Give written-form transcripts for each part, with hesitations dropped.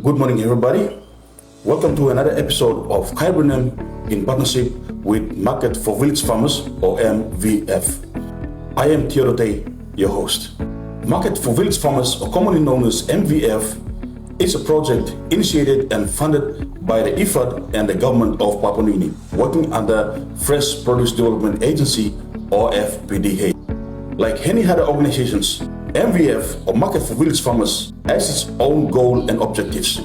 Good morning, everybody. Welcome to another episode of Kaibrinem in partnership with Market for Village Farmers, or MVF. I am Theodote, your host. Market for Village Farmers, or commonly known as MVF, is a project initiated and funded by the IFAD and the government of Papua New Guinea, working under Fresh Produce Development Agency, or FPDA. Like any other organizations, MVF, or Market for Village Farmers, has its own goal and objectives.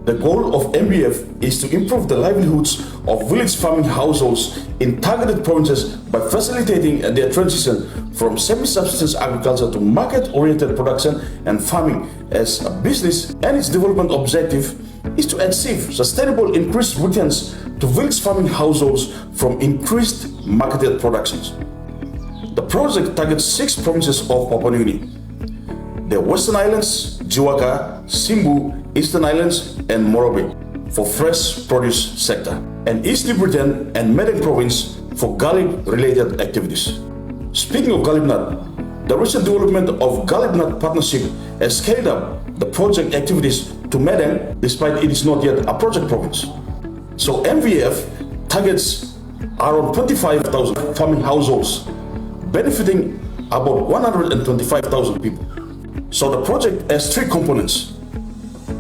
The goal of MVF is to improve the livelihoods of village farming households in targeted provinces by facilitating their transition from semi-subsistence agriculture to market-oriented production and farming as a business, and its development objective is to achieve sustainable increased returns to village farming households from increased marketed productions. The project targets 6 provinces of Papua New Guinea: the Western Islands, Jiwaka, Simbu, Eastern Islands, and Morobe for fresh produce sector, and East Liberton and Madang province for Galib-related activities. Speaking of Galib Nut, the recent development of Galib Nut Partnership has scaled up the project activities to Madang, despite it is not yet a project province. So MVF targets around 25,000 farming households, benefiting about 125,000 people. So the project has 3 components.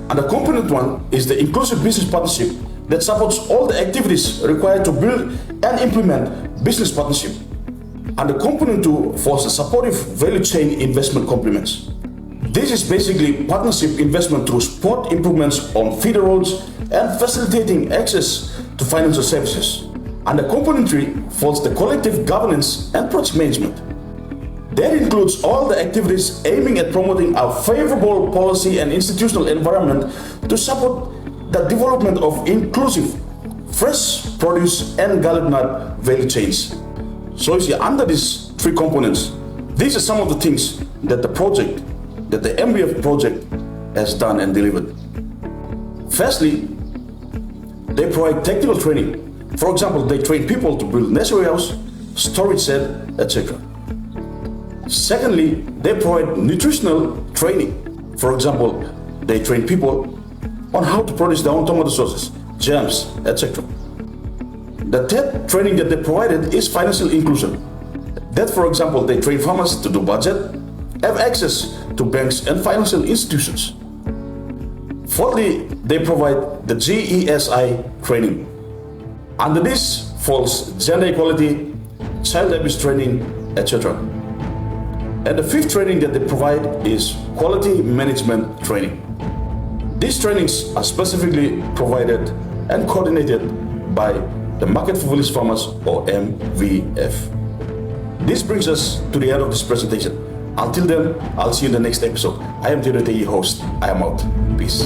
And the component 1 is the inclusive business partnership that supports all the activities required to build and implement business partnership. And the component 2 fosters supportive value chain investment complements. This is basically partnership investment through sport improvements on feeder roads and facilitating access to financial services. And the component 3 fosters the collective governance and project management. That includes all the activities aiming at promoting a favorable policy and institutional environment to support the development of inclusive, fresh produce and Galib Nut value chains. So you see, under these 3 components, these are some of the things that the MVF project has done and delivered. Firstly, they provide technical training. For example, they train people to build nursery house, storage shed, etc. Secondly, they provide nutritional training. For example, they train people on how to produce their own tomato sauces, jams, etc. The third training that they provided is financial inclusion. That, for example, they train farmers to do budget, have access to banks and financial institutions. Fourthly, they provide the GESI training. Under this falls gender equality, child abuse training, etc. And the 5th training that they provide is quality management training. These trainings are specifically provided and coordinated by the Market for Village Farmers, or MVF. This brings us to the end of this presentation. Until then, I'll see you in the next episode. I am Theodote, your host. I am out. Peace.